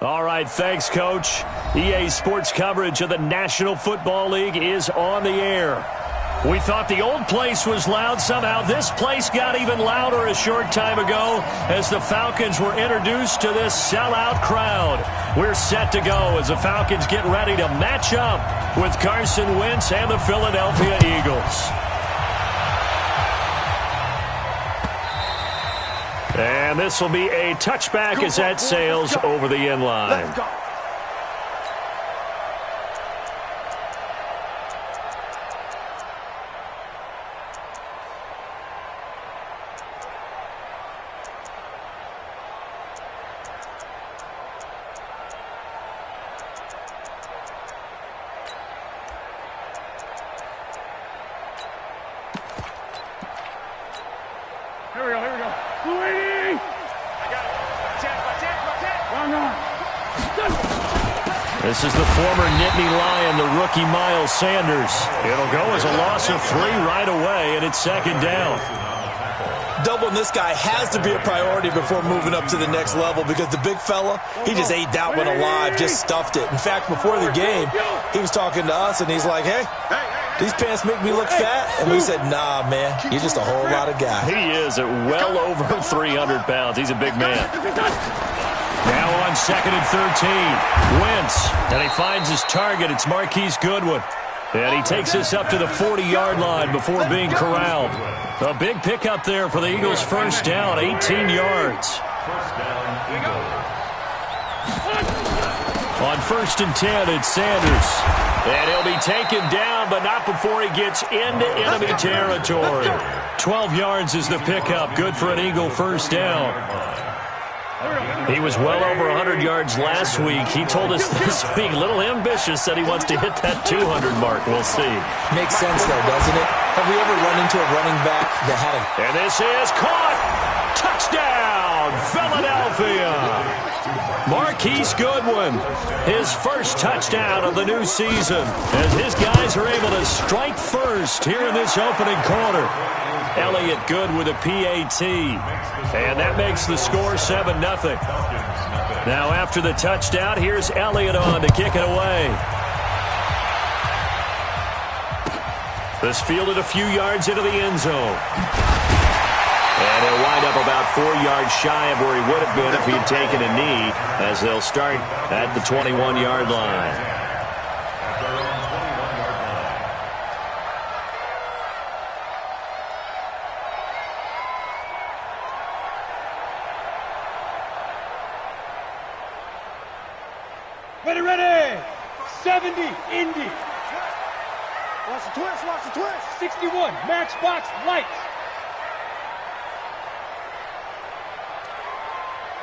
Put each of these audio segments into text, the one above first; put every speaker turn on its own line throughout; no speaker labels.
All right, thanks, Coach. EA Sports coverage of the National Football League is on the air. We thought the old place was loud. Somehow this place got even louder a short time ago as the Falcons were introduced to this sellout crowd. We're set to go as the Falcons get ready to match up with Carson Wentz and the Philadelphia Eagles. And this will be a touchback as that sails over the end line. This is the former Nittany Lion, the rookie Miles Sanders. It'll go as a loss of 3 right away, and it's second down.
Doubling this guy has to be a priority before moving up to the next level because the big fella, he just ate that one alive, just stuffed it. In fact, before the game, he was talking to us, and he's like, hey, these pants make me look fat? And we said, nah, man, you're just a whole lot of guy.
He is at well over 300 pounds. He's a big man. Now on 2nd and 13, Wentz, and he finds his target. It's Marquise Goodwin. And he takes this up to the 40-yard line before being corralled. A big pickup there for the Eagles' first down, 18 yards. On 1st and 10, it's Sanders. And he'll be taken down, but not before he gets into enemy territory. 12 yards is the pickup. Good for an Eagle first down. He was well over 100 yards last week. He told us this week, a little ambitious, said he wants to hit that 200 mark. We'll see.
Makes sense, though, doesn't it? Have we ever run into a running back that had a...
And this is caught. Touchdown, Philadelphia. Marquise Goodwin, his first touchdown of the new season, as his guys are able to strike first here in this opening quarter. Elliott good with a PAT. And that makes the score 7-0. Now after the touchdown, here's Elliott on to kick it away. This fielded a few yards into the end zone. And he'll wind up about 4 yards shy of where he would have been if he'd taken a knee, as they'll start at the 21-yard line.
Ready! 70, Indy. Watch the twist, watch the twist. 61, Matchbox Lights.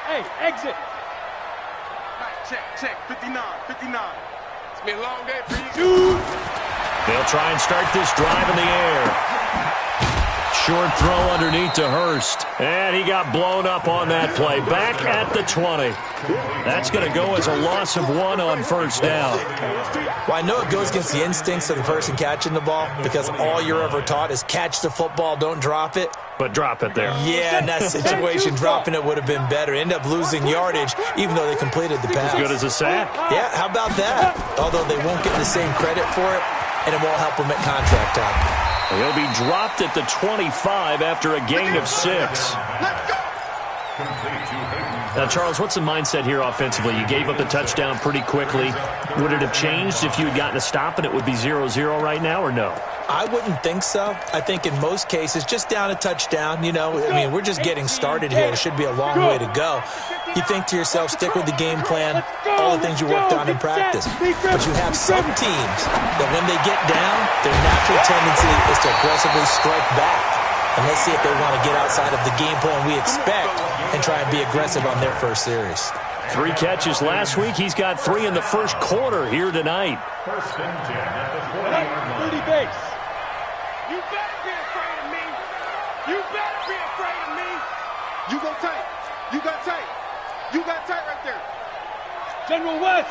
Hey, exit.
Check, 59. It's going to be a long day for you.
They'll try and start this drive in the air. Short throw underneath to Hurst. And he got blown up on that play. Back at the 20. That's going to go as a loss of 1 on first down.
Well, I know it goes against the instincts of the person catching the ball because all you're ever taught is catch the football, don't drop it.
But drop it there.
Yeah, in that situation, dropping it would have been better. End up losing yardage, even though they completed the pass.
As good as a sack.
Yeah, how about that? Although they won't get the same credit for it, and it won't help them at contract time.
He'll be dropped at the 25 after a gain of 6. Now, Charles, what's the mindset here offensively? You gave up the touchdown pretty quickly. Would it have changed if you had gotten a stop and it would be 0-0 right now, or no?
I wouldn't think so. I think in most cases, just down a touchdown, you know, I mean, we're just getting started here. It should be a long way to go. You think to yourself, stick with the game plan, all the things you worked on in practice. But you have some teams that when they get down, their natural tendency is to aggressively strike back. And let's see if they want to get outside of the game plan we expect and try and be aggressive on their first series.
3 catches last week. He's got 3 in the first quarter here tonight.
30 base. You better be afraid of me. You better be afraid of me.
You go tight. You got tight. You got tight right there.
General West.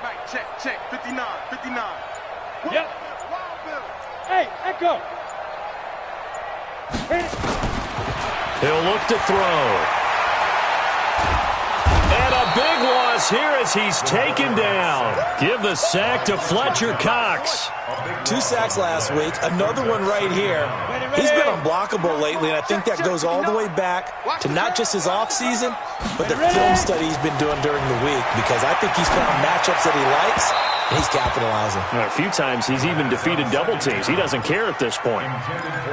Mike, check. 59.
Yep. Hey, Echo.
He'll look to throw. loss here as he's taken down. Give the sack to Fletcher Cox.
2 sacks last week, another one right here. He's been unblockable lately, and I think that goes all the way back to not just his offseason, but the film study he's been doing during the week, because I think he's found matchups that he likes, and he's capitalizing.
A few times he's even defeated double teams. He doesn't care at this point.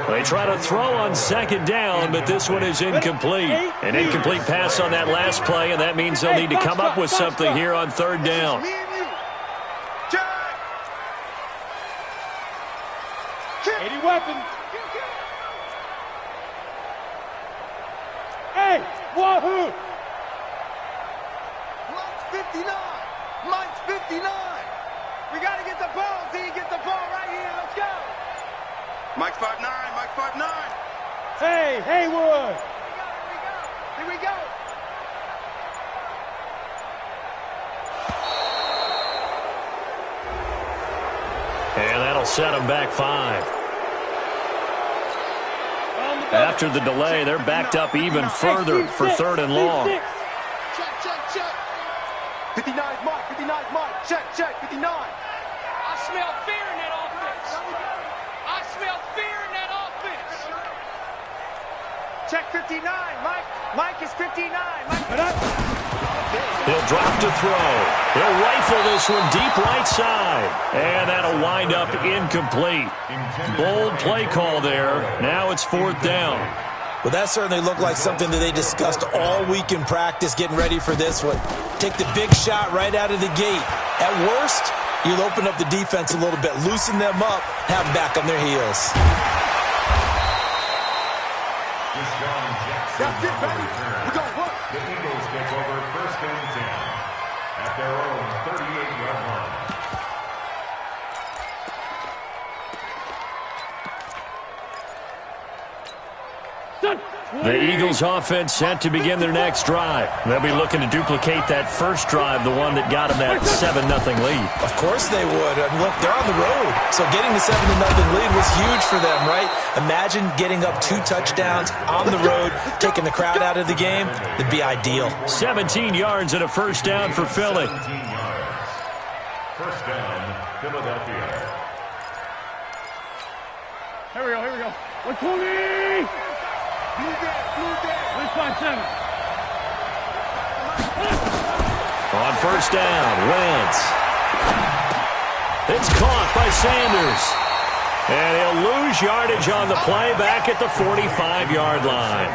They try to throw on second down, but this one is incomplete. An incomplete pass on that last play, and that means they'll need to come up with something here on third down.
Weapon. Hey, wahoo!
Mike's 59. Mike's 59. We got to get the ball, D. Get the ball right here. Let's go. Mike's 5'9". Mike's 5'9".
Hey, Haywood.
Here we go.
And that'll set them back 5. After the delay, they're backed up even further for third and long.
Check, check, check. 59 Mike. 59 Mike. Check, check. 59.
I smell fear in that offense. I smell fear in that offense.
Check 59. Mike is 59.
He'll drop to throw. He'll rifle this one deep right side. And that'll wind up incomplete. Bold play call there. Now it's fourth down.
Well, that certainly looked like something that they discussed all week in practice, getting ready for this one. Take the big shot right out of the gate. At worst, you'll open up the defense a little bit, loosen them up, have them back on their heels.
That's it, baby. We're going to work.
The Eagles take over first and 10 at their own 38-yard line.
The Eagles offense set to begin their next drive. They'll be looking to duplicate that first drive, the one that got them that 7-0 lead.
Of course they would. And look, they're on the road. So getting the 7-0 lead was huge for them, right? Imagine getting up 2 touchdowns on the road, taking the crowd out of the game. It'd be ideal.
17 yards and a first down for Philly.
17 yards. First down, Philadelphia.
Here we go. 120.
Blue there.
157.
On first down, Wentz. It's caught by Sanders. And he'll lose yardage on the play back at the 45-yard line.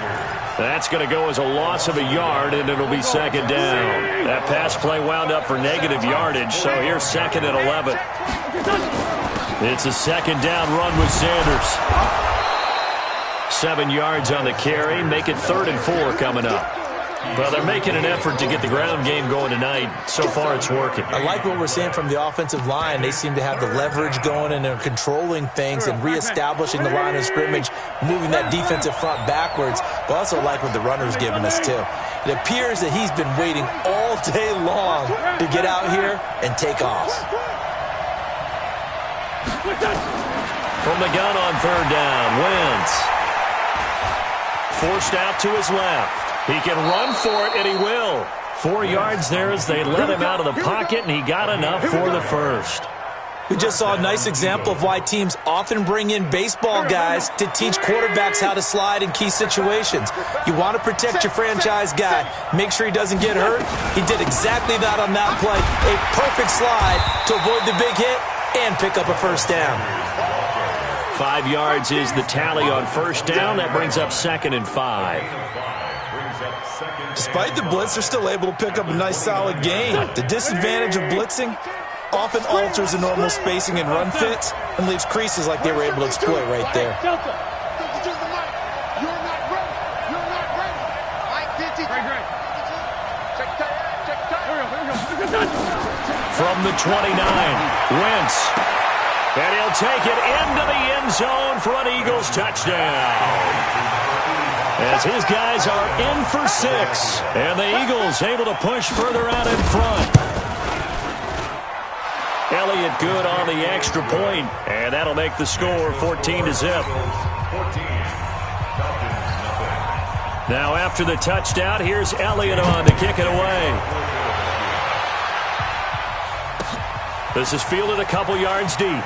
That's going to go as a loss of a yard, and it'll be second down. That pass play wound up for negative yardage, so here's second and 11. It's a second down run with Sanders. 7 yards on the carry. Make it 3rd and 4 coming up. Well, they're making an effort to get the ground game going tonight. So far, it's working.
I like what we're seeing from the offensive line. They seem to have the leverage going, and they're controlling things and reestablishing the line of scrimmage, moving that defensive front backwards. But also like what the runner's giving us, too. It appears that he's been waiting all day long to get out here and take off.
From the gun on third down, Wentz. Forced out to his left. He can run for it, and he will. 4 yards there as they let him out of the pocket, and he got enough for the first.
We just saw a nice example of why teams often bring in baseball guys to teach quarterbacks how to slide in key situations. You want to protect your franchise guy. Make sure he doesn't get hurt. He did exactly that on that play. A perfect slide to avoid the big hit and pick up a first down.
5 yards is the tally on first down. That brings up 2nd and 5.
Despite the blitz, they're still able to pick up a nice solid gain. The disadvantage of blitzing often alters the normal spacing and run fits and leaves creases like they were able to exploit right there.
From the 29, Wentz. And he'll take it into the end zone for an Eagles touchdown. As his guys are in for 6. And the Eagles able to push further out in front. Elliott good on the extra point, and that'll make the score 14-0. Now after the touchdown, here's Elliott on to kick it away. This is fielded a couple yards deep.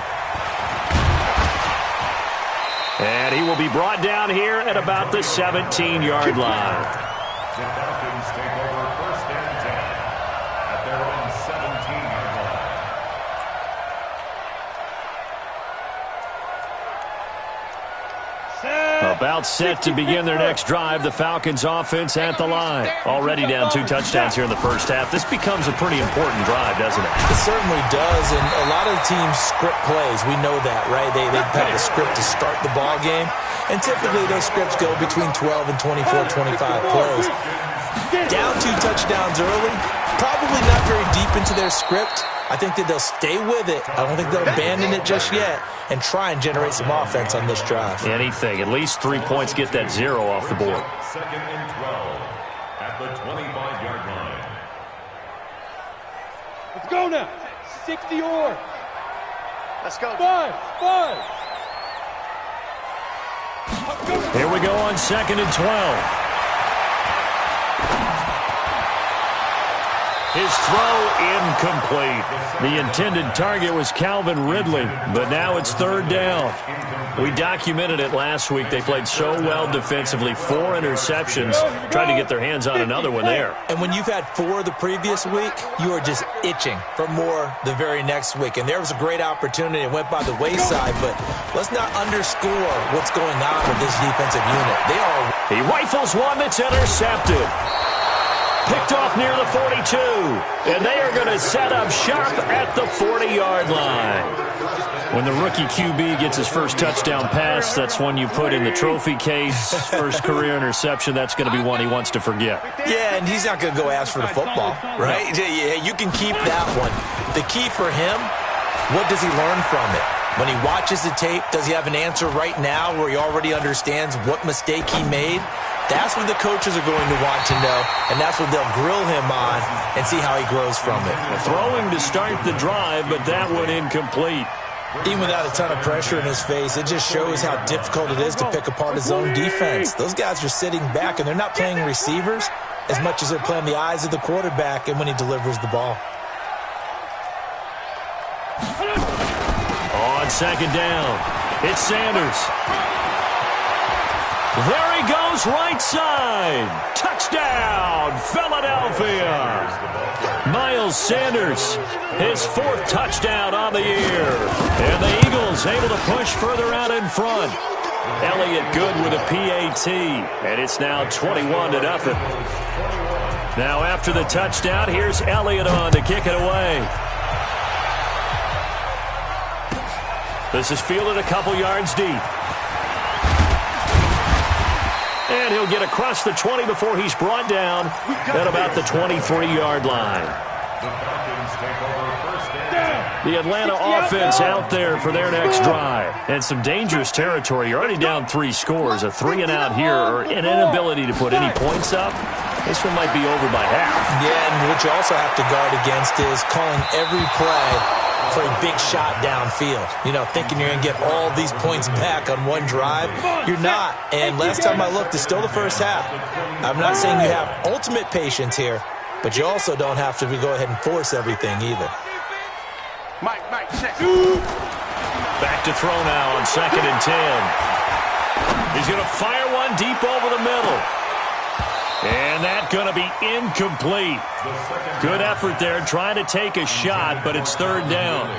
And he will be brought down here at about the 17-yard line.
The Falcons take over first and 10 at their own 17-yard line.
About set to begin their next drive. The Falcons offense at the line. Already down 2 touchdowns here in the first half. This becomes a pretty important drive, doesn't it?
It certainly does, and a lot of the teams script plays. We know that, right? They have a script to start the ball game, and typically those scripts go between 12 and 24, 25 plays. Down 2 touchdowns early, probably not very deep into their script. I think that they'll stay with it. I don't think they'll abandon it just yet and try and generate some offense on this drive.
Anything. At least 3 points, get that 0 off the board.
Second and 12 at the 25-yard line.
Let's go now. 60 or.
Let's go.
5.
Here we go on 2nd and 12. His throw incomplete. The intended target was Calvin Ridley, but now it's 3rd down. We documented it last week. They played so well defensively. 4 interceptions. Tried to get their hands on another one there.
And when you've had 4 the previous week, you are just itching for more the very next week. And there was a great opportunity. It went by the wayside, but let's not underscore what's going on with this defensive unit.
He rifles one that's intercepted. Picked off near the 42, and they are going to set up shop at the 40-yard line. When the rookie QB gets his first touchdown pass, that's one you put in the trophy case. First career interception, that's going to be one he wants to forget.
Yeah, and he's not going to go ask for the football, right? Yeah, you can keep that one. The key for him, what does he learn from it? When he watches the tape, does he have an answer right now where he already understands what mistake he made? That's what the coaches are going to want to know, and that's what they'll grill him on and see how he grows from it.
Throwing to start the drive, but that one incomplete.
Even without a ton of pressure in his face, it just shows how difficult it is to pick apart his own defense. Those guys are sitting back, and they're not playing receivers as much as they're playing the eyes of the quarterback and when he delivers the ball.
On 2nd down, it's Sanders. There he goes, right side. Touchdown, Philadelphia. Miles Sanders, his 4th touchdown on the year. And the Eagles able to push further out in front. Elliott good with a PAT. And it's now 21-0. Now after the touchdown, here's Elliott on to kick it away. This is fielded a couple yards deep. And he'll get across the 20 before he's brought down at about the 23-yard line. The Atlanta offense out there for their next drive. And some dangerous territory. You're already down 3 scores. A 3-and-out here or an inability to put any points up. This one might be over by half.
Yeah, and what you also have to guard against is calling every play for a big shot downfield. You know, thinking you're going to get all these points back on one drive. You're not. And last time I looked, it's still the first half. I'm not saying you have ultimate patience here, but you also don't have to go ahead and force everything either.
Mike, check.
Back to throw now on 2nd and 10. He's going to fire one deep over the middle. And that's going to be incomplete. Good effort there trying to take a shot, but it's 3rd down.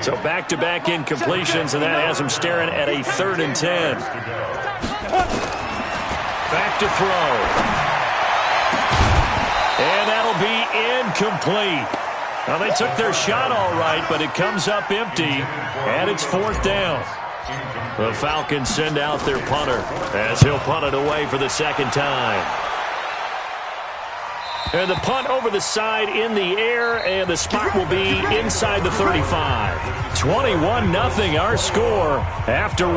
So back-to-back incompletions, and that has him staring at a 3rd and 10. Back to throw. And that'll be incomplete. Well, they took their shot all right, but it comes up empty, and it's 4th down. The Falcons send out their punter as he'll punt it away for the 2nd time. And the punt over the side in the air, and the spot will be inside the 35. 21-0 our score after 1.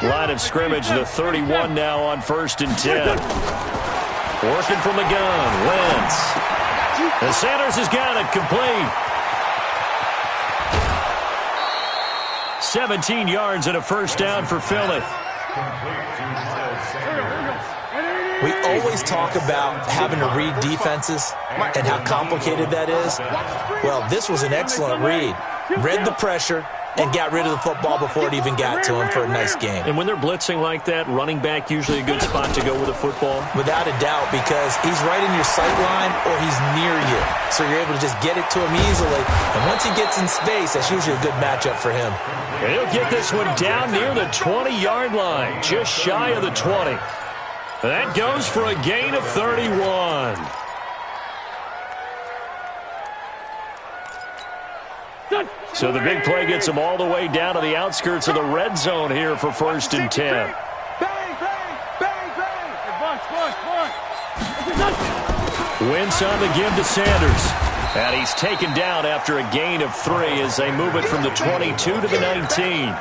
Line of scrimmage, the 31 now on 1st and 10. Working from the gun, Wentz. And Sanders has got it complete. 17 yards and a 1st down for Philly.
We always talk about having to read defenses and how complicated that is. Well, this was an excellent read. Read the pressure and got rid of the football before it even got to him for a nice game.
And when they're blitzing like that, running back usually a good spot to go with a football?
Without a doubt, because he's right in your sight line or he's near you. So you're able to just get it to him easily. And once he gets in space, that's usually a good matchup for him.
And he'll get this one down near the 20-yard line, just shy of the 20. That goes for a gain of 31. So the big play gets him all the way down to the outskirts of the red zone here for 1st and 10.
Bang, bang, bang, bang. Bunch.
Wentz on the give to Sanders. And he's taken down after a gain of 3 as they move it from the 22 to the 19.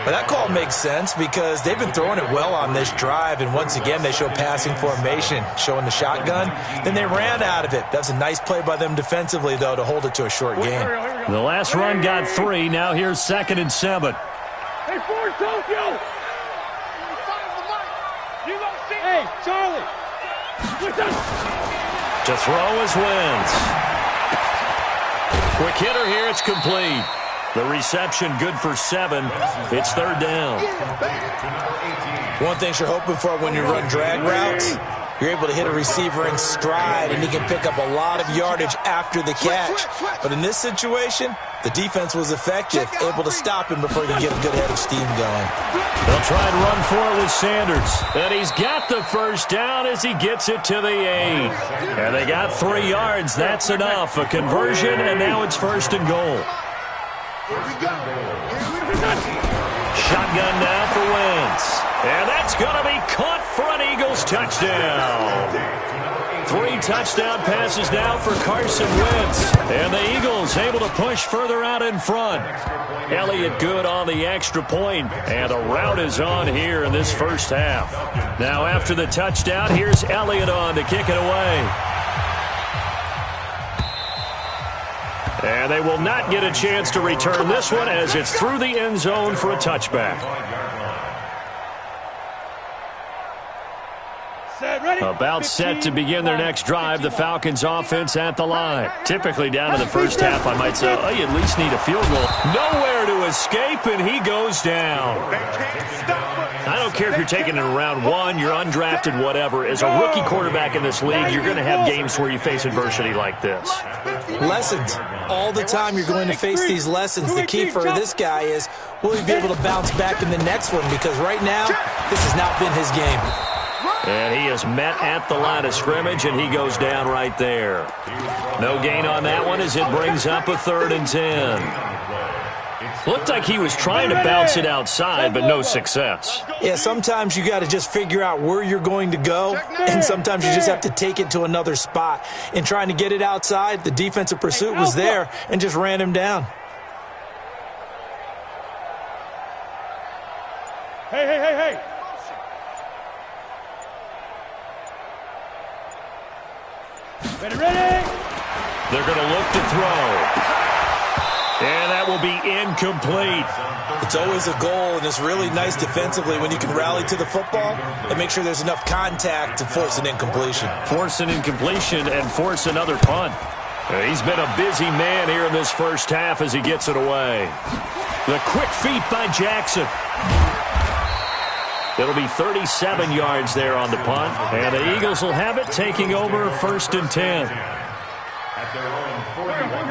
But that call makes sense because they've been throwing it well on this drive, and once again they show passing formation, showing the shotgun. Then they ran out of it. That's a nice play by them defensively, though, to hold it to a short game.
The last run got 3. Now here's 2nd and 7.
Hey, Ford, Tokyo! Hey, Charlie!
To throw is Wentz. Quick hitter here, it's complete. The reception good for 7. It's 3rd down.
One thing you're hoping for when you run drag routes, you're able to hit a receiver in stride, and he can pick up a lot of yardage after the catch. But in this situation, the defense was effective, able to stop him before he could get a good head of steam going.
They'll try and run for it with Sanders. And he's got the 1st down as he gets it to the 8. And they got 3 yards. That's enough. A conversion, and now it's 1st and goal. Shotgun now for Wentz. And that's going to be caught for an Eagles touchdown. 3 touchdown passes now for Carson Wentz. And the Eagles able to push further out in front. Elliott good on the extra point. And a rout is on here in this first half. Now after the touchdown, here's Elliott on to kick it away. And they will not get a chance to return this one as it's through the end zone for a touchback. About set to begin their next drive, the Falcons offense at the line. Typically down to the first half, I might say, oh, you at least need a field goal. Nowhere to escape, and he goes down. I don't care if you're taking it in round 1, you're undrafted, whatever. As a rookie quarterback in this league, you're going to have games where you face adversity like this.
Lessons. All the time you're going to face these lessons. The key for this guy is, will he be able to bounce back in the next one? Because right now, this has not been his game.
And he is met at the line of scrimmage, and he goes down right there. No gain on that one as it brings up a 3rd and 10. Looked like he was trying to bounce it outside, but no success.
Yeah, sometimes you got to just figure out where you're going to go, and sometimes you just have to take it to another spot. In trying to get it outside, the defensive pursuit was there and just ran him down.
Hey. Ready?
They're going to look to throw. And that will be incomplete.
It's always a goal, and it's really nice defensively when you can rally to the football and make sure there's enough contact to force an incompletion.
Force an incompletion and force another punt. He's been a busy man here in this first half as he gets it away. The quick feet by Jackson. It'll be 37 yards there on the punt, and the Eagles will have it taking over 1st and 10.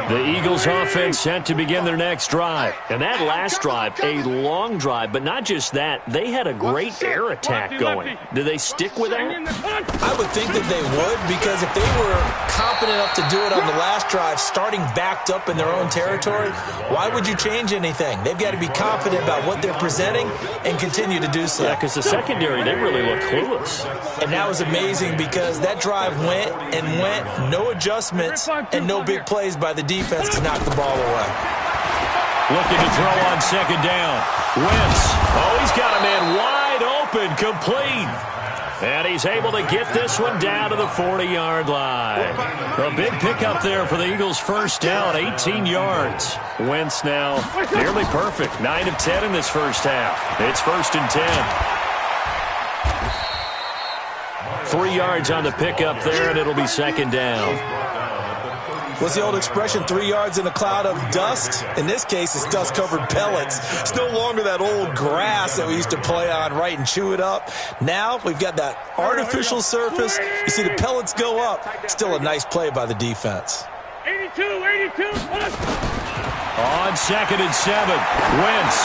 The Eagles offense set to begin their next drive. And that last drive, a long drive, but not just that, they had a great air attack going. Do they stick with that?
I would think that they would, because if they were competent enough to do it on the last drive, starting backed up in their own territory, why would you change anything? They've got to be confident about what they're presenting and continue to do so.
Yeah, because the secondary, they really look clueless.
And that was amazing because that drive went, no adjustments, and no big plays by the defense to knock the ball away.
Looking to throw on 2nd down. Wentz. Oh, he's got a man wide open, complete. And he's able to get this one down to the 40-yard line. A big pickup there for the Eagles' 1st down, 18 yards. Wentz now nearly perfect, 9 of 10 in this first half. It's 1st and 10. 3 yards on the pickup there, and it'll be second down.
What's the old expression, 3 yards in a cloud of dust? In this case, it's dust-covered pellets. It's no longer that old grass that we used to play on, right, and chew it up. Now we've got that artificial surface. You see the pellets go up. Still a nice play by the defense.
82.
On 2nd and 7, Wentz.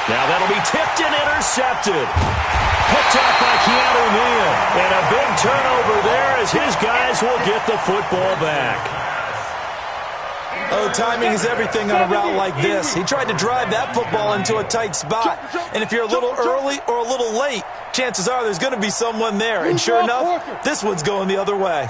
Now that'll be tipped and intercepted. Picked up by Keanu Neal. And a big turnover there as his guys will get the football back.
Oh, timing is everything on a route like this. He tried to drive that football into a tight spot. And if you're a little early or a little late, chances are there's going to be someone there. And sure enough, this one's going the other way.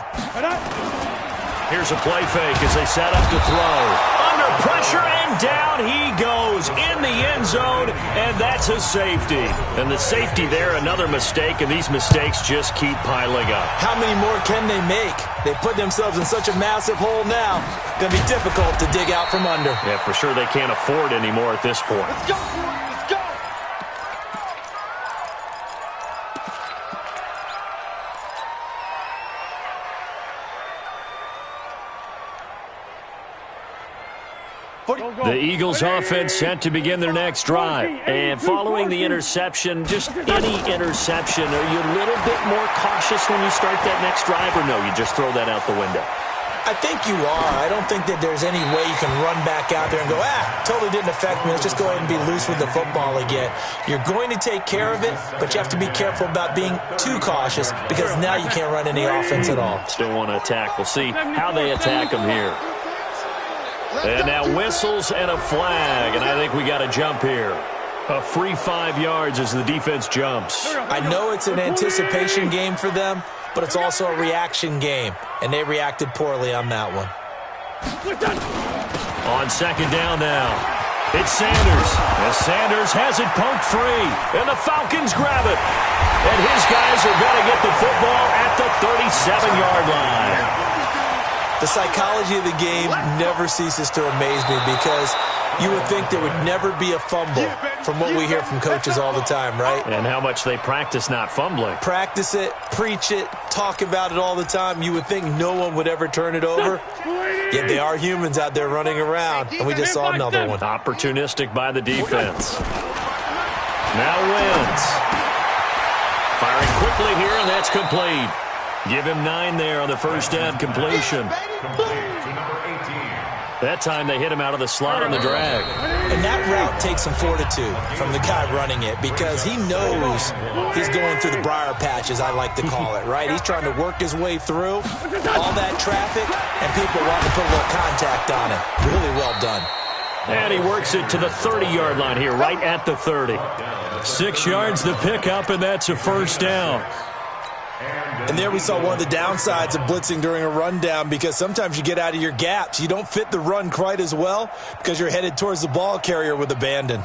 Here's a play fake as they set up to throw. Under pressure, and down he goes in the end zone, and that's a safety. And the safety there, another mistake, and these mistakes just keep piling up.
How many more can they make? They put themselves in such a massive hole now. Going to be difficult to dig out from under.
Yeah, for sure they can't afford anymore at this point.
Let's go, let's go.
The Eagles offense set to begin their next drive. And following the interception, just any interception, are you a little bit more cautious when you start that next drive, or no, you just throw that out the window?
I think you are. I don't think that there's any way you can run back out there and go, totally didn't affect me. Let's just go ahead and be loose with the football again. You're going to take care of it, but you have to be careful about being too cautious because now you can't run any offense at all.
Still want to attack. We'll see how they attack them here. And now whistles and a flag, and I think we got a jump here. A free 5 yards as the defense jumps.
I know it's an anticipation game for them, but it's also a reaction game, and they reacted poorly on that one.
On 2nd down now, it's Sanders. As Sanders has it poked free, and the Falcons grab it. And his guys are going to get the football at the 37-yard line.
The psychology of the game never ceases to amaze me because you would think there would never be a fumble from what we hear from coaches all the time, right?
And how much they practice not fumbling.
Practice it, preach it, talk about it all the time. You would think no one would ever turn it over. Yet they are humans out there running around, and we just saw another one.
Opportunistic by the defense. Now Wentz. Firing quickly here, and that's complete. Give him 9 there on the first down completion. That time they hit him out of the slot on the drag.
And that route takes some fortitude from the guy running it because he knows he's going through the briar patch, as I like to call it, right? He's trying to work his way through all that traffic, and people want to put a little contact on it. Really well done.
And he works it to the 30-yard line here, right at the 30. 6 yards the pickup, and that's a first down.
And there we saw one of the downsides of blitzing during a rundown because sometimes you get out of your gaps. You don't fit the run quite as well because you're headed towards the ball carrier with abandon.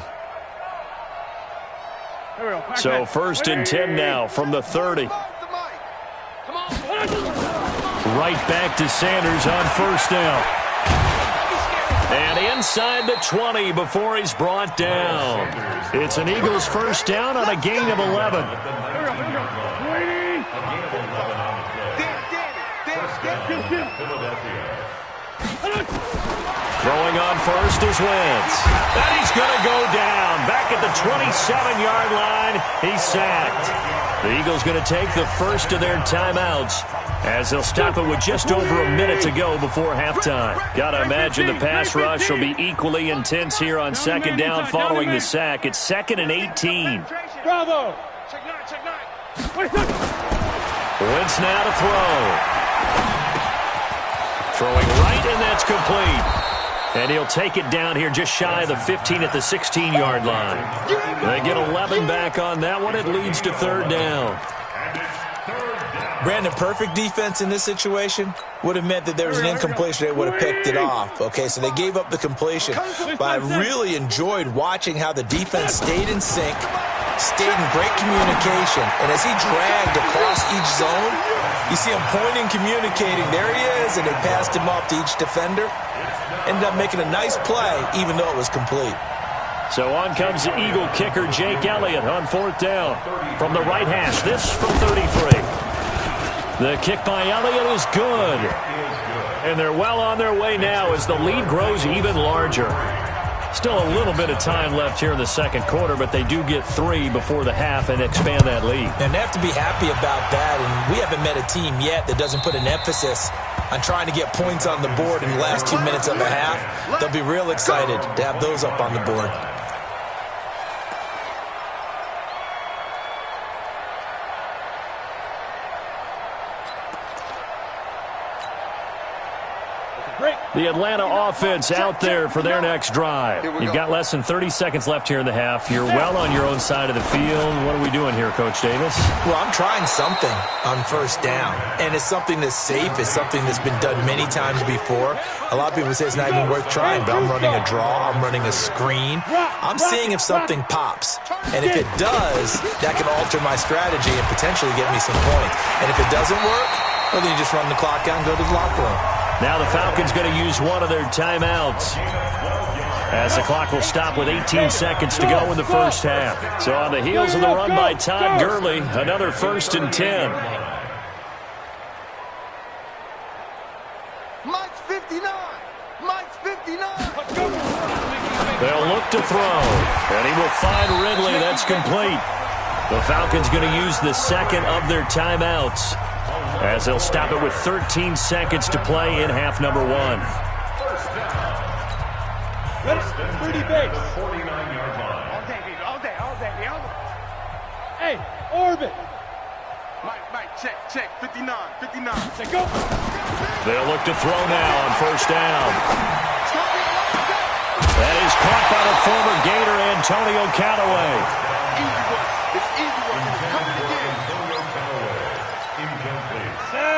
So 1st and 10 now from the 30. Right back to Sanders on first down. And inside the 20 before he's brought down. It's an Eagles first down on a gain of 11. Throwing on first is Wentz. And he's going to go down. Back at the 27-yard line, he's sacked. The Eagles going to take the first of their timeouts as they'll stop it with just over a minute to go before halftime. Got to imagine the pass rush will be equally intense here on 2nd down following the sack. It's 2nd and 18.
Bravo.
Wentz now to throw. Throwing right, and that's complete. And he'll take it down here just shy of the 15 at the 16-yard line. They get 11 back on that one. It leads to 3rd down.
Brandon, perfect defense in this situation would have meant that there was an incompletion. They would have picked it off. Okay, so they gave up the completion. But I really enjoyed watching how the defense stayed in sync, stayed in great communication. And as he dragged across each zone, you see him pointing, communicating. There he is, and they passed him off to each defender. Ended up making a nice play, even though it was complete.
So on comes the Eagle kicker, Jake Elliott, on 4th down. From the right hash, this from 33. The kick by Elliott is good. And they're well on their way now as the lead grows even larger. Still a little bit of time left here in the second quarter, but they do get 3 before the half and expand that lead.
And they have to be happy about that, and we haven't met a team yet that doesn't put an emphasis on trying to get points on the board in the last 2 minutes of a half. They'll be real excited to have those up on the board.
The Atlanta offense out there for their next drive. You've got less than 30 seconds left here in the half. You're well on your own side of the field. What are we doing here, Coach Davis?
Well, I'm trying something on 1st down, and it's something that's safe. It's something that's been done many times before. A lot of people say it's not even worth trying, but I'm running a draw. I'm running a screen. I'm seeing if something pops, and if it does, that can alter my strategy and potentially get me some points. And if it doesn't work, well, then you just run the clock out and go to the locker room.
Now the Falcons going to use one of their timeouts as the clock will stop with 18 seconds to go in the first half. So on the heels of the run by Todd Gurley, another 1st and 10.
Mike's 59. Mike's 59.
They'll look to throw, and he will find Ridley. That's complete. The Falcons going to use the second of their timeouts, as they'll stop it with 13 seconds to play in half number 1.
Pretty base.
49-yard line.
All day, baby. All day, all day.
Hey, orbit.
Mike, check. 59.
Say go.
They'll look to throw now on 1st down. That is caught by the former Gator Antonio Callaway.
Easy one. It's easy one. Coming again.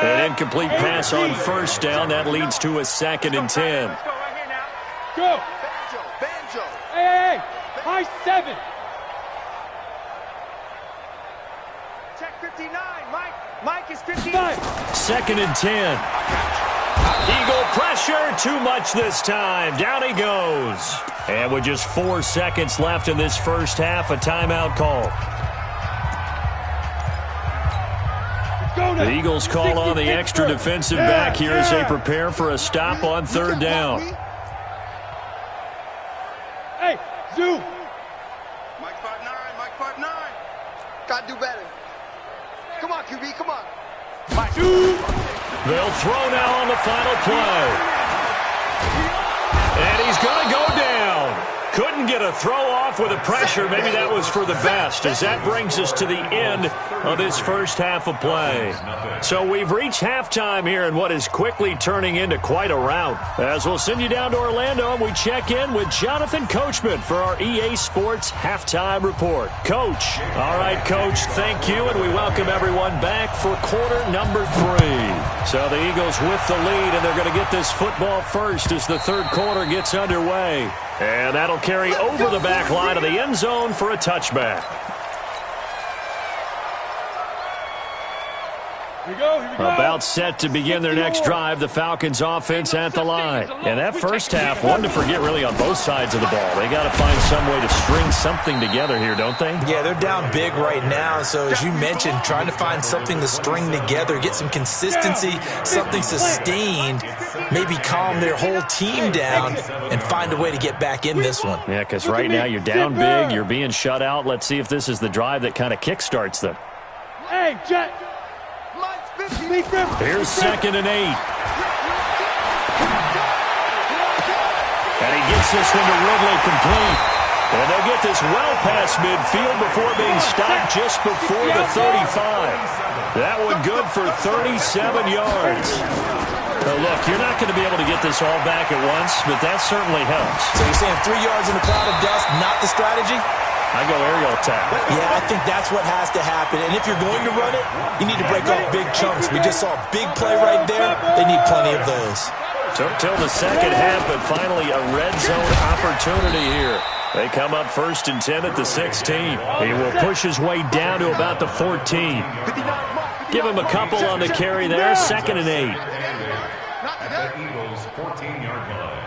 An incomplete pass on 1st down. That leads to a 2nd and 10.
Let's go right here now.
Go.
Banjo.
Hey. High 7.
Check 59. Mike is 59.
2nd and 10. Eagle pressure, too much this time. Down he goes. And with just 4 seconds left in this first half, a timeout call. The Eagles call on the extra defensive back here as they prepare for a stop on 3rd down.
Hey, zoom.
Mike 5'9". Gotta do better. Come on, QB, come on. Mike.
They'll throw now on the final play. And he's going to go down. Couldn't get a throw off with the pressure. Maybe that was for the best, as that brings us to the end of this first half of play. So we've reached halftime here in what is quickly turning into quite a rout. As we'll send you down to Orlando, and we check in with Jonathan Coachman for our EA Sports Halftime Report. Coach. All right, Coach, thank you, and we welcome everyone back for quarter number 3. So the Eagles with the lead, and they're going to get this football first as the 3rd quarter gets underway. And that'll carry over the back line of the end zone for a touchback.
Here we go.
About set to begin their next drive, the Falcons offense at the line. And that first half, one to forget really on both sides of the ball. They got to find some way to string something together here, don't they?
Yeah, they're down big right now. So as you mentioned, trying to find something to string together, get some consistency, something sustained, maybe calm their whole team down and find a way to get back in this one.
Yeah, because right now you're down big, you're being shut out. Let's see if this is the drive that kind of kickstarts them.
Hey, Jet.
Here's 2nd and 8. And he gets this one to Ridley complete. And they'll get this well past midfield before being stopped just before the 35. That one good for 37 yards. Now look, you're not going to be able to get this all back at once, but that certainly helps.
So you're saying 3 yards in a cloud of dust, not the strategy?
I go aerial attack.
Yeah, I think that's what has to happen. And if you're going to run it, you need to break off big chunks. We just saw a big play right there. They need plenty of those.
Took till the second half, but finally a red zone opportunity here. They come up 1st and 10 at the 16. He will push his way down to about the 14. Give him a couple on the carry there. 2nd and 8.
At the Eagles' 14-yard line.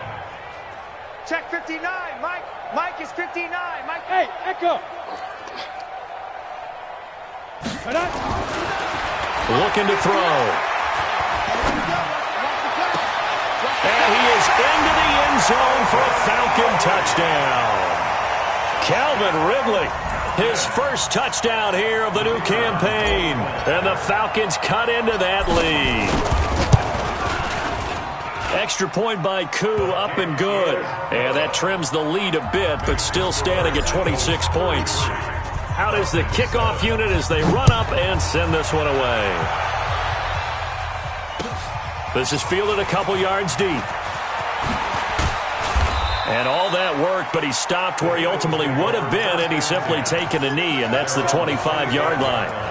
Check 59. Mike is 59. Mike.
Hey, Echo.
Looking to throw. And he is into the end zone for a Falcon touchdown. Calvin Ridley, his first touchdown here of the new campaign. And the Falcons cut into that lead. Extra point by Koo, up and good. And that trims the lead a bit, but still standing at 26 points. Out is the kickoff unit as they run up and send this one away. This is fielded a couple yards deep. And all that worked, but he stopped where he ultimately would have been, and he's simply taken a knee, and that's the 25-yard line.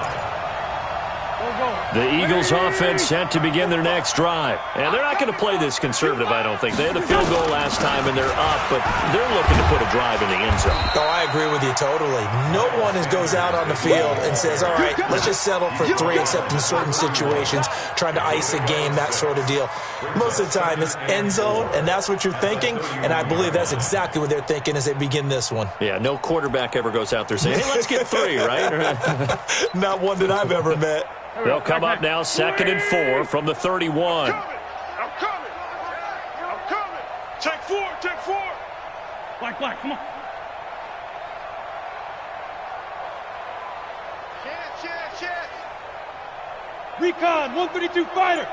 The Eagles offense set to begin their next drive. And they're not going to play this conservative, I don't think. They had the field goal last time, and they're up, but they're looking to put a drive in the end zone.
Oh, I agree with you totally. No one goes out on the field and says, all right, let's just settle for 3, except in certain situations, trying to ice a game, that sort of deal. Most of the time, it's end zone, and that's what you're thinking, and I believe that's exactly what they're thinking as they begin this one.
Yeah, no quarterback ever goes out there saying, hey, let's get 3, right?
Not one that I've ever met.
They'll come up now 2nd and 4 from the 31.
I'm coming. Take 4.
Black, come on.
Chance.
Recon, 132 fighter.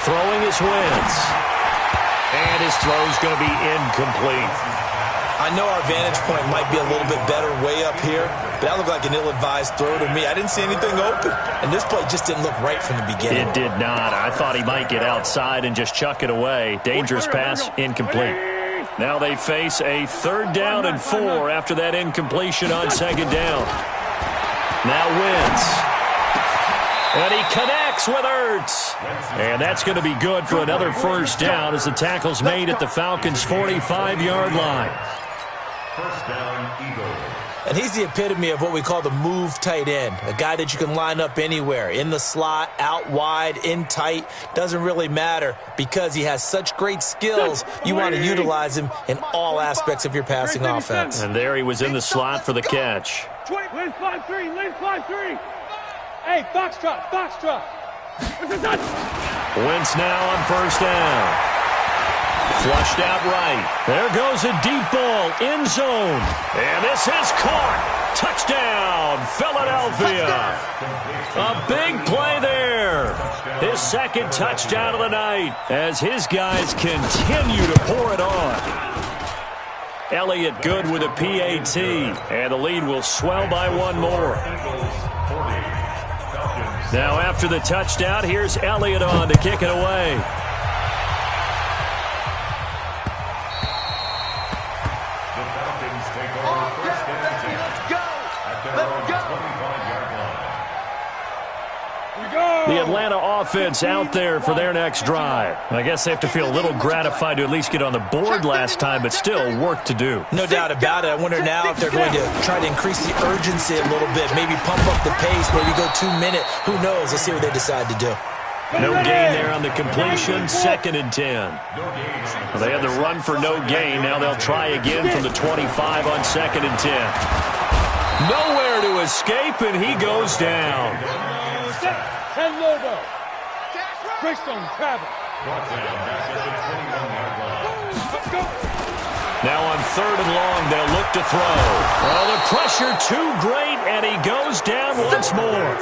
Throwing his Wentz. And his throw's going to be incomplete.
I know our vantage point might be a little bit better way up here, but that looked like an ill-advised throw to me. I didn't see anything open, and this play just didn't look right from the beginning.
It did not. I thought he might get outside and just chuck it away. Dangerous pass, incomplete. Now they face a 3rd down and 4 after that incompletion on 2nd down. Now Wentz. And he connects with Ertz. And that's going to be good for another 1st down as the tackle's made at the Falcons' 45-yard line.
1st down, Eagles.
And he's the epitome of what we call the move tight end, a guy that you can line up anywhere, in the slot, out wide, in tight, doesn't really matter because he has such great skills. You want to utilize him in all aspects of your passing offense.
And there he was in the slot for the catch.
Lane 5-3. Hey, Foxtrot.
Wentz now on 1st down. Flushed out right. There goes a deep ball, end zone. And this is caught. Touchdown, Philadelphia. A big play there. His 2nd touchdown of the night as his guys continue to pour it on. Elliott good with a PAT. And the lead will swell by 1 more. Now after the touchdown, here's Elliott on to kick it away.
The Falcons take over 1st and 10. At their own 25-yard line.
The Atlanta offense out there for their next drive. I guess they have to feel a little gratified to at least get on the board last time, but still work to do.
No doubt about it. I wonder now if they're going to try to increase the urgency a little bit, maybe pump up the pace, maybe go 2-minute. Who knows? Let's see what they decide to do.
No gain there on the completion, 2nd and 10. Well, they had the run for no gain. Now they'll try again from the 25 on 2nd and 10. Nowhere to escape, and he goes down.
Head Lobo. Greystone travel.
Brought down back at the 21-yard line.
Now on 3rd and long, they'll look to throw. Well, the pressure too great, and he goes down once more.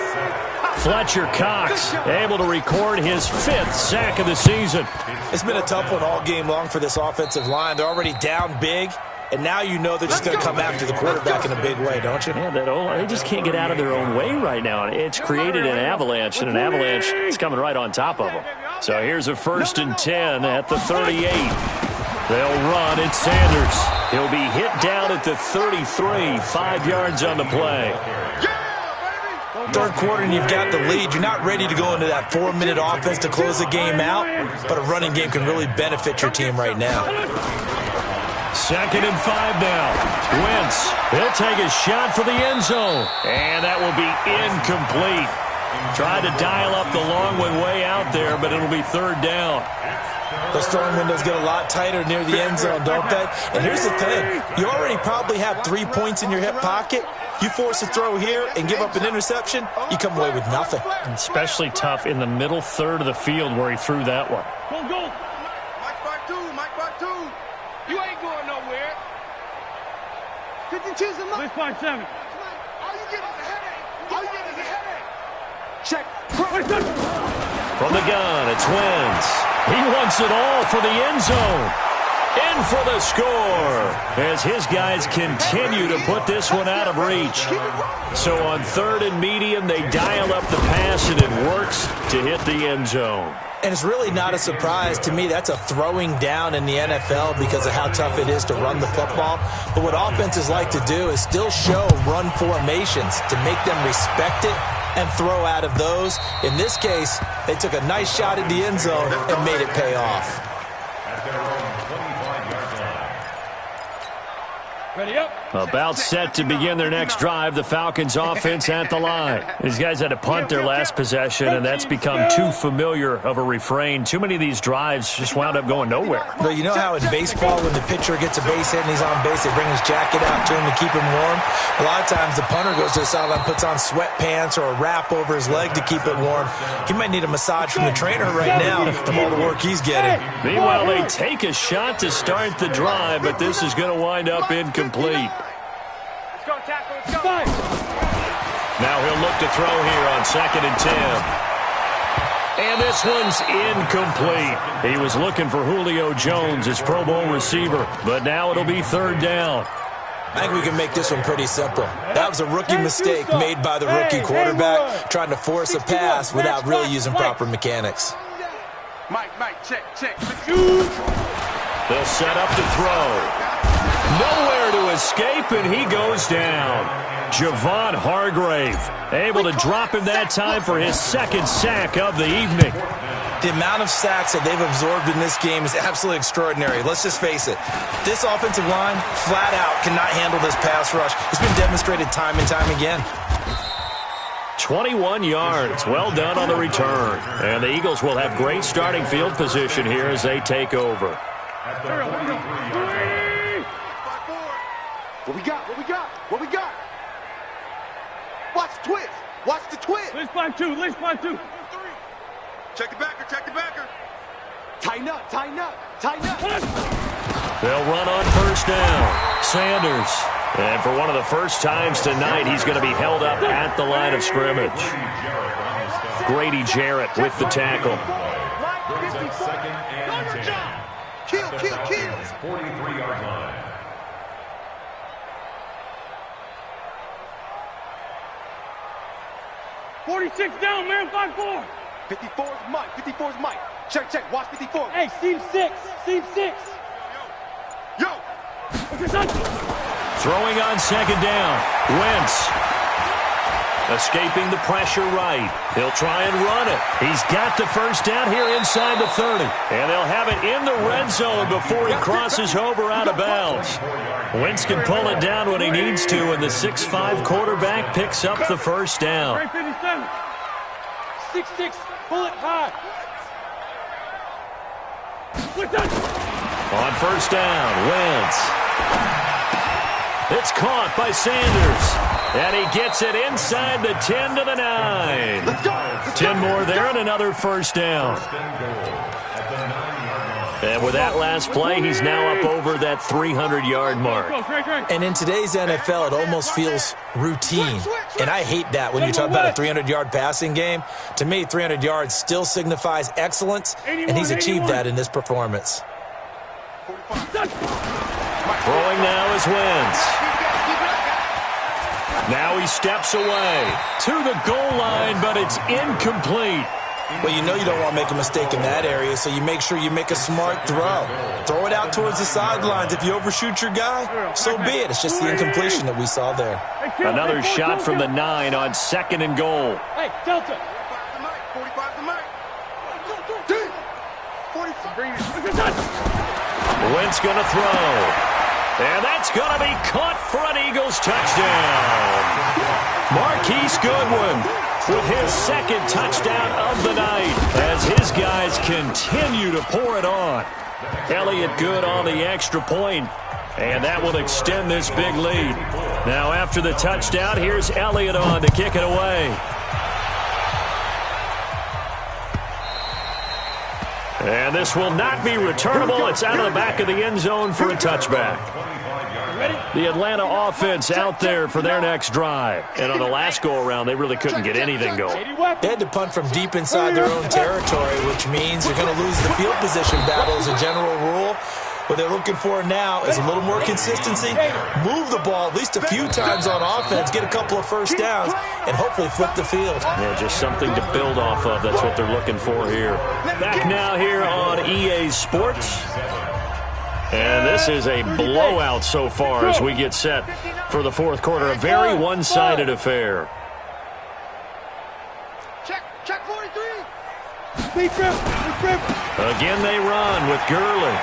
Fletcher Cox able to record his 5th sack of the season.
It's been a tough one all game long for this offensive line. They're already down big, and now you know they're just going to come after the quarterback in a big way, don't you?
Yeah, they just can't get out of their own way right now. It's created an avalanche, and an avalanche is coming right on top of them. So here's a 1st and 10 at the 38. They'll run. It's Sanders. He'll be hit down at the 33, 5 yards on the play.
3rd quarter and you've got the lead. You're not ready to go into that 4-minute offense to close the game out, but a running game can really benefit your team right now.
2nd and 5 now. Wentz, he'll take a shot for the end zone. And that will be incomplete. Tried to dial up the long one way out there, but it'll be 3rd down.
Those throwing windows get a lot tighter near the end zone, don't they? And here's the thing. You already probably have 3 points in your hip pocket. You force a throw here and give up an interception, you come away with nothing.
Especially tough in the middle third of the field where he threw that one.
Go.
Mike part two. Mike part two.
You ain't going nowhere.
52's a
Let's find 7.
All you get is a headache. All you get is a headache.
Check.
From the gun, it's Wentz. He wants it all for the end zone. In for the score as his guys continue to put this one out of reach. So on 3rd and medium, they dial up the pass, and it works to hit the end zone.
And it's really not a surprise to me. That's a throwing down in the NFL because of how tough it is to run the football. But what offenses like to do is still show run formations to make them respect it and throw out of those. In this case, they took a nice shot at the end zone and made it pay off.
At their own 25-yard line.
Ready up.
About set to begin their next drive, the Falcons offense at the line. These guys had to punt their last possession, and that's become too familiar of a refrain. Too many of these drives just wound up going nowhere.
But you know how in baseball, when the pitcher gets a base hit and he's on base, they bring his jacket out to him to keep him warm? A lot of times the punter goes to the sideline, puts on sweatpants or a wrap over his leg to keep it warm. He might need a massage from the trainer right now from all the work he's getting.
Meanwhile, they take a shot to start the drive, but this is going to wind up incomplete.
Let's go, tackle. Let's go.
Now he'll look to throw here on 2nd and 10. And this one's incomplete. He was looking for Julio Jones, his Pro Bowl receiver, but now it'll be 3rd down.
I think we can make this one pretty simple. That was a rookie mistake made by the rookie quarterback, trying to force a pass without really using proper mechanics.
Mike, check.
They'll set up to throw. Nowhere to escape, and he goes down. Javon Hargrave able to drop him that time for his 2nd sack of the evening.
The amount of sacks that they've absorbed in this game is absolutely extraordinary. Let's just face it. This offensive line, flat out, cannot handle this pass rush. It's been demonstrated time and time again.
21 yards. Well done on the return. And the Eagles will have great starting field position here as they take over.
At the 43-yard line.
What we got? Watch the twist.
Let's find 2.
Check the backer. Tighten up.
They'll run on 1st down. Sanders. And for one of the first times tonight, he's going to be held up at the line of scrimmage. Grady Jarrett with the tackle.
Brings up 2nd and 10.
Kill.
43-yard line.
46 down, man. 5-4.
54's Mike. Check. Watch 54.
Hey, seam 6.
Yo.
Throwing on 2nd down. Wentz. Escaping the pressure right. He'll try and run it. He's got the 1st down here inside the 30. And they'll have it in the red zone before he crosses over out of bounds. Wentz can pull it down when he needs to, and the 6'5" quarterback picks up the 1st down.
57. 6'6", pull it high.
On 1st down, Wentz. It's caught by Sanders. And he gets it inside the 10 to the 9.
Let's go.
10 more there and another 1st down. And with that last play, he's now up over that 300-yard mark.
And in today's NFL, it almost feels routine. And I hate that when you talk about a 300-yard passing game. To me, 300 yards still signifies excellence, and he's achieved that in this performance.
Throwing now is Wentz. Now he steps away to the goal line, but it's incomplete.
Well, you know you don't want to make a mistake in that area, so you make sure you make a smart throw. Throw it out towards the sidelines. If you overshoot your guy, so be it. It's just the incompletion that we saw there.
Another shot from the 9 on 2nd and goal.
Hey, Delta.
45 to Mike. 45.
Wentz going to throw. And that's going to be caught for an Eagles touchdown. Marquise Goodwin with his second touchdown of the night as his guys continue to pour it on. Elliott Good on the extra point, and that will extend this big lead. Now after the touchdown, here's Elliott on to kick it away. And this will not be returnable. It's out of the back of the end zone for a touchback. The Atlanta offense out there for their next drive. And on the last go-around, they really couldn't get anything going.
They had to punt from deep inside their own territory, which means they're going to lose the field position battle as a general rule. What they're looking for now is a little more consistency, move the ball at least a few times on offense, get a couple of first downs, and hopefully flip the field.
Yeah, just something to build off of. That's what they're looking for here. Back now here on EA Sports. And this is a blowout so far as we get set for the fourth quarter. A very one-sided affair.
Check 43.
Again they run with Gurley.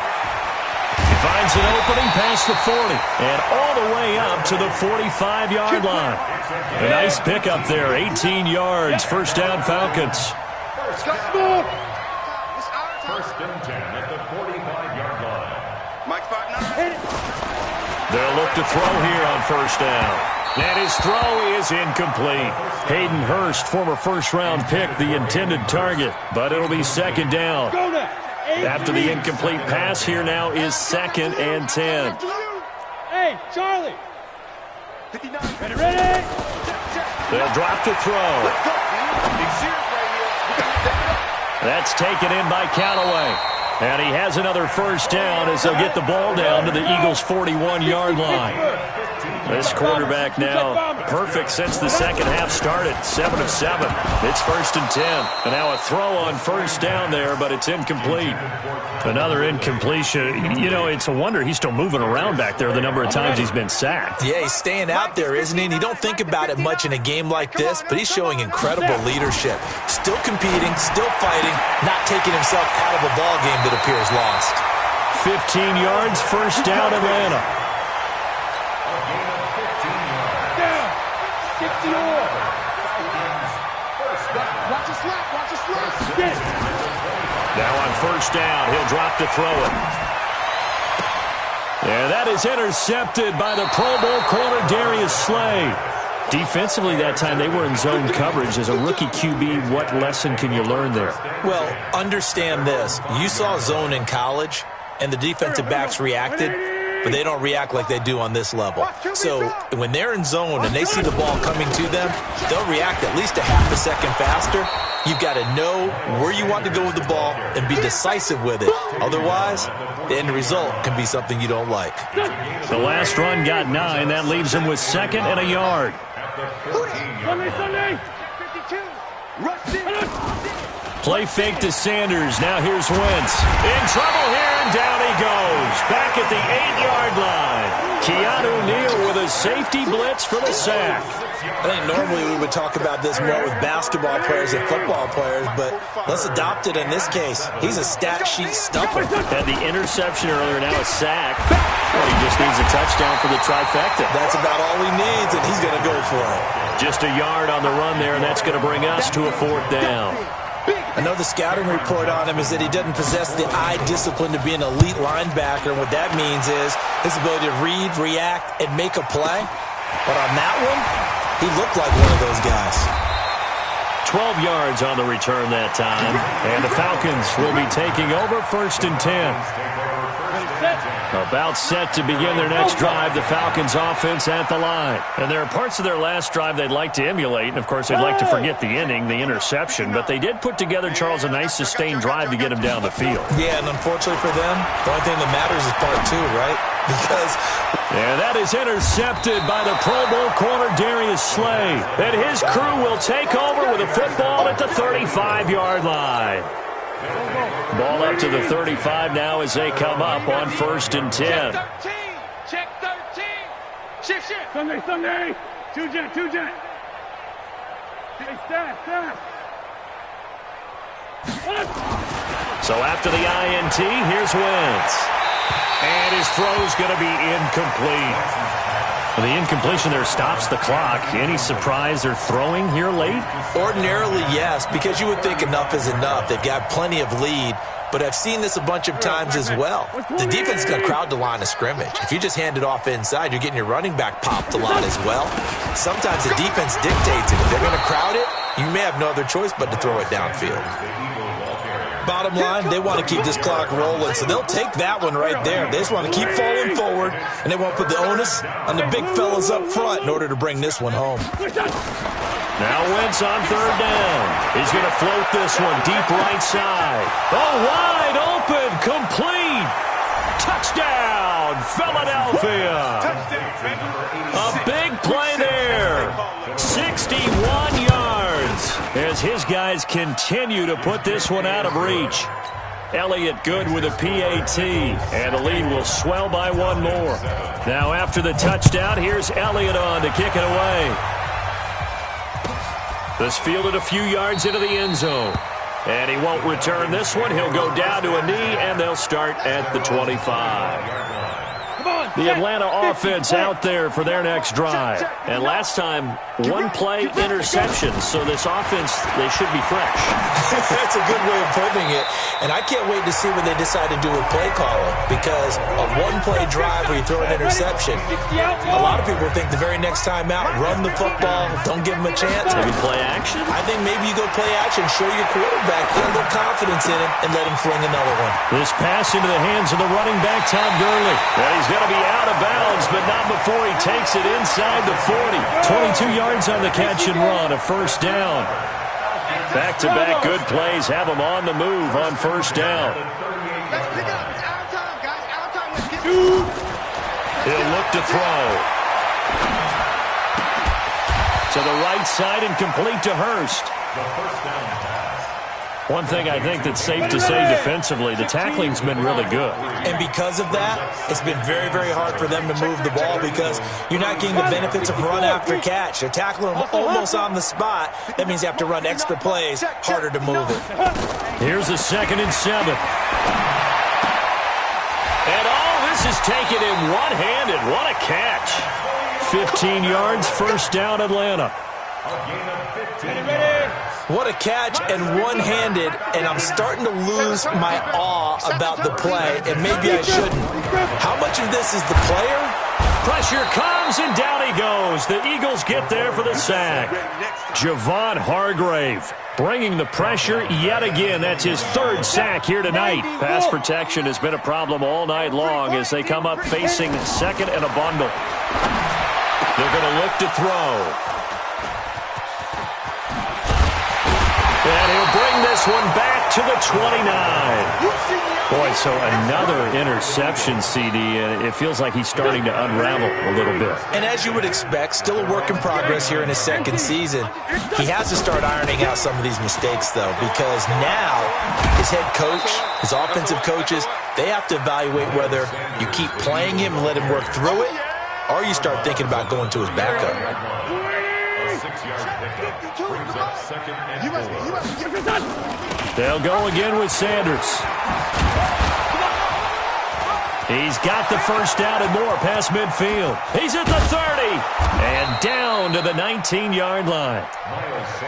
He finds an opening past the 40 and all the way up to the 45-yard line. A nice pickup there, 18 yards, first down Falcons.
First and 10 at the 45-yard line.
Mike spot 9.
They'll look to throw here on first down. And his throw is incomplete. Hayden Hurst, former first-round pick, the intended target, but it'll be second down. After the incomplete pass, here now is second and 10.
Hey, Charlie.
59.
Ready?
They'll drop to throw. That's taken in by Callaway. And he has another first down as they'll get the ball down to the Eagles' 41-yard line. This quarterback now perfect since the second half started. 7 of 7. It's first and 10. And now a throw on first down there, but it's incomplete. Another incompletion. You know, it's a wonder he's still moving around back there the number of times he's been sacked.
Yeah, he's staying out there, isn't he? And you don't think about it much in a game like this, but he's showing incredible leadership. Still competing, still fighting, not taking himself out of a ball game that appears lost.
15 yards, first down Atlanta. Now on first down, he'll drop to throw it. And that is intercepted by the Pro Bowl corner Darius Slay. Defensively that time, they were in zone coverage. As a rookie QB, what lesson can you learn there?
Well, understand this. You saw zone in college, and the defensive backs reacted, but they don't react like they do on this level. So when they're in zone and they see the ball coming to them, they'll react at least a half a second faster. You've got to know where you want to go with the ball and be decisive with it. Otherwise, the end result can be something you don't like.
The last run got 9. That leaves him with second and a yard. Play fake to Sanders. Now here's Wentz. In trouble here, and down he goes. Back at the 8-yard line. Keanu Neal with a safety blitz for the sack.
I think normally we would talk about this more with basketball players and football players, but let's adopt it in this case. He's a stat sheet stuffer.
Had the interception earlier, now a sack. Well, he just needs a touchdown for the trifecta.
That's about all he needs, and he's going to go for it.
Just a yard on the run there, and that's going to bring us to a fourth down.
I know the scouting report on him is that he doesn't possess the eye discipline to be an elite linebacker. And what that means is his ability to read, react, and make a play. But on that one, he looked like one of those guys.
12 yards on the return that time. And the Falcons will be taking over first and 10. About set to begin their next drive, the Falcons offense at the line. And there are parts of their last drive they'd like to emulate, and of course they'd like to forget the inning, the interception, but they did put together, Charles, a nice sustained drive to get him down the field.
Yeah, and unfortunately for them, the only thing that matters is part 2, right? Because...
And that is intercepted by the Pro Bowl corner Darius Slay. And his crew will take over with a football at the 35-yard line. Ball up to the 35 now as they come up on first and 10.
Check 13. Shift.
Sunday. Two jet. Hey, staff.
So after the INT, here's Wentz. And his throw's going to be incomplete.
Well, the incompletion there stops the clock. Any surprise they're throwing here late?
Ordinarily, yes, because you would think enough is enough. They've got plenty of lead, but I've seen this a bunch of times as well. The defense is going to crowd the line of scrimmage. If you just hand it off inside, you're getting your running back popped a lot as well. Sometimes the defense dictates it. If they're going to crowd it, you may have no other choice but to throw it downfield. Bottom line, they want to keep this clock rolling, so they'll take that one right there. They just want to keep falling forward, and they want to put the onus on the big fellas up front in order to bring this one home.
Now Wentz on third down. He's going to float this one deep right side. Oh, wide open, complete. Touchdown, Philadelphia. A big play there. 61 yards as his guys continue to put this one out of reach. Elliott good with a PAT, and the lead will swell by one more. Now after the touchdown, here's Elliott on to kick it away. This fielded a few yards into the end zone. And he won't return this one. He'll go down to a knee, and they'll start at the 25. The Atlanta offense out there for their next drive. And last time, one-play interception. So this offense, they should be fresh.
That's a good way of putting it. And I can't wait to see what they decide to do with play calling. Because a one-play drive where you throw an interception, a lot of people think the very next time out, run the football, don't give them a chance.
Maybe play action?
I think maybe you go play action, show your quarterback, get a little confidence in him, and let him fling another one.
This pass into the hands of the running back, Todd Gurley. And he's going to be out of bounds, but not before he takes it inside the 40. 22 yards on the catch and run, a first down. Back-to-back good plays have him on the move on first down. He'll look to throw. To the right side and complete to Hurst. One thing I think that's safe to say defensively, the tackling's been really good.
And because of that, it's been very, very hard for them to move the ball because you're not getting the benefits of run after catch. They're tackling them almost on the spot. That means you have to run extra plays, harder to move it.
Here's a 2nd and 7. And all this is taken in one-handed. What a catch. 15 yards, first down, Atlanta.
What a catch and one-handed, and I'm starting to lose my awe about the play, and maybe I shouldn't. How much of this is the player?
Pressure comes, and down he goes. The Eagles get there for the sack. Javon Hargrave bringing the pressure yet again. That's his 3rd sack here tonight. Pass protection has been a problem all night long as they come up facing 2nd and a bundle. They're going to look to throw. And he'll bring this one back to the 29. Boy, so another interception, CD, and it feels like he's starting to unravel a little bit.
And as you would expect, still a work in progress here in his 2nd season. He has to start ironing out some of these mistakes, though, because now his head coach, his offensive coaches, they have to evaluate whether you keep playing him and let him work through it, or you start thinking about going to his backup.
6-yard pickup brings up 2nd and 4.
They'll go again with Sanders. He's got the first down and more past midfield. He's at the 30 and down to the 19-yard line.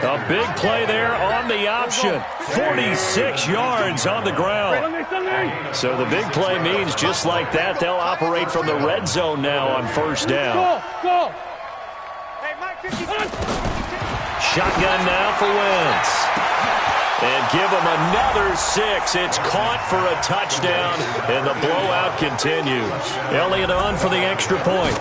A big play there on the option. 46 yards on the ground. So the big play means just like that, they'll operate from the red zone now on first down.
Go.
Shotgun now for Wentz. And give him another 6. It's caught for a touchdown, and the blowout continues. Elliott on for the extra point.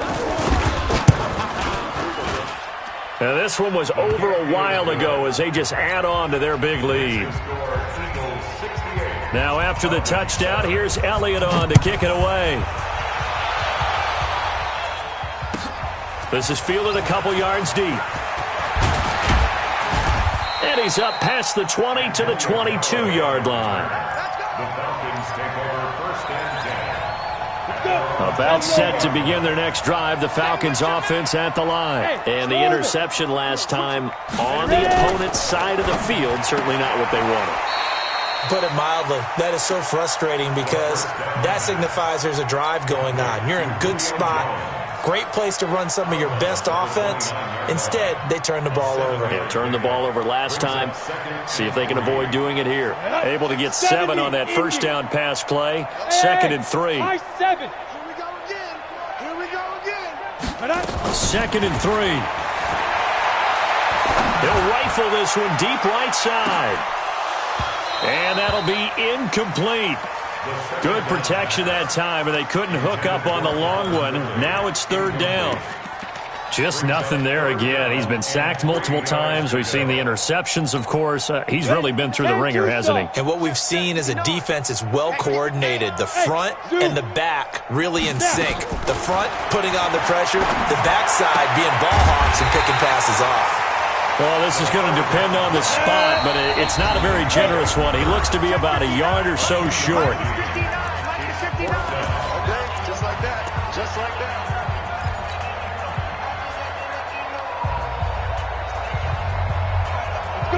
Now this one was over a while ago as they just add on to their big lead. Now after the touchdown, here's Elliott on to kick it away. This is fielded a couple yards deep. And he's up past the 20 to the 22-yard line.
The Falcons take over 1st and 10.
About set to begin their next drive. The Falcons offense at the line. And the interception last time on the opponent's side of the field. Certainly not what they wanted.
Put it mildly, that is so frustrating because that signifies there's a drive going on. You're in good spot, great place to run some of your best offense. Instead, they turn the ball over.
Yeah, turned the ball over last time. See if they can avoid doing it here. Able to get 7 on that first down pass play. 2nd and 3.
High 7.
Here we go again. Here we go again.
2nd and 3. He'll rifle this one deep right side. And that'll be incomplete. Good protection that time, and they couldn't hook up on the long one. Now it's 3rd down.
Just nothing there again. He's been sacked multiple times. We've seen the interceptions, of course. He's really been through the ringer, hasn't he?
And what we've seen is a defense that's well coordinated. The front and the back really in sync. The front putting on the pressure, the backside being ball hawks and picking passes off.
Well, this is going to depend on the spot, but it's not a very generous one. He looks to be about a yard or so short.
Okay, just like that. Just like that.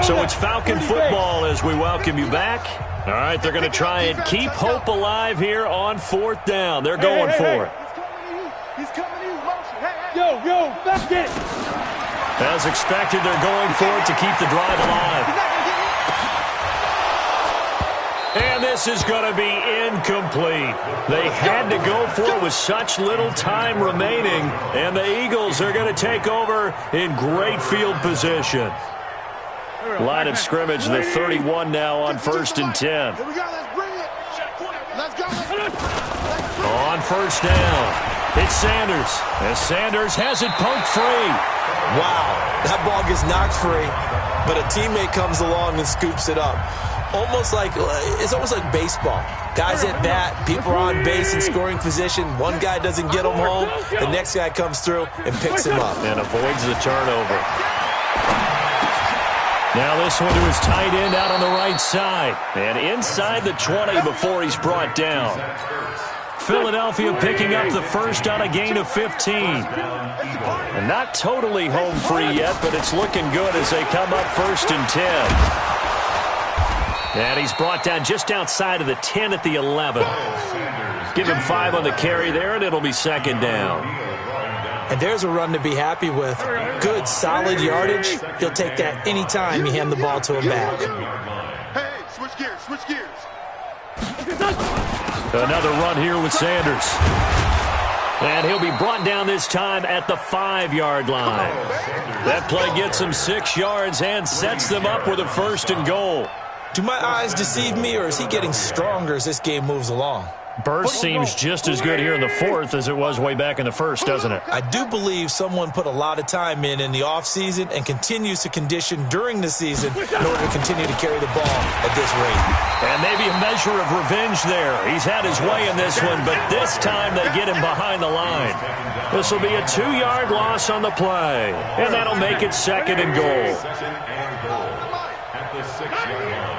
So it's Falcon football as we welcome you back. All right, they're going to try and keep hope alive here on 4th down. They're going for it.
He's coming to you. Motion. Hey.
Yo, back it.
As expected, they're going for it to keep the drive alive. And this is going to be incomplete. They had to go for it with such little time remaining, and the Eagles are going to take over in great field position. Line of scrimmage, the 31 now on 1st and 10.
Here we go. Let's bring it. Let's go.
On 1st down, it's Sanders. As Sanders has it poked free.
Wow, that ball gets knocked free, but a teammate comes along and scoops it up. It's almost like baseball. Guys at bat, people are on base in scoring position. One guy doesn't get him home. The next guy comes through and picks him up.
And avoids the turnover. Now this one to his tight end out on the right side. And inside the 20 before he's brought down. Philadelphia picking up the first on a gain of 15. And not totally home free yet, but it's looking good as they come up 1st and 10. And he's brought down just outside of the 10 at the 11. Give him 5 on the carry there, and it'll be 2nd down.
And there's a run to be happy with. Good, solid yardage. He'll take that anytime you hand the ball to a back.
Hey, switch gears. Switch gears.
Another run here with Sanders. And he'll be brought down this time at the 5-yard line. That play gets him 6 yards and sets them up with a 1st and goal.
Do my eyes deceive me, or is he getting stronger as this game moves along?
Burst seems just as good here in the 4th as it was way back in the 1st, doesn't it?
I do believe someone put a lot of time in the offseason and continues to condition during the season in order to continue to carry the ball at this rate.
And maybe a measure of revenge there. He's had his way in this one, but this time they get him behind the line. This will be a 2-yard loss on the play, and that'll make it 2nd and goal.
At the 6-yard line.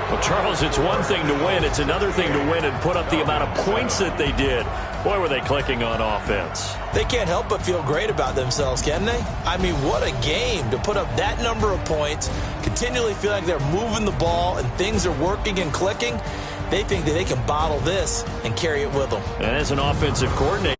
Well, Charles, it's one thing to win. It's another thing to win and put up the amount of points that they did. Boy, were they clicking on offense.
They can't help but feel great about themselves, can they? I mean, what a game to put up that number of points, continually feel like they're moving the ball and things are working and clicking. They think that they can bottle this and carry it with them.
And as an offensive coordinator,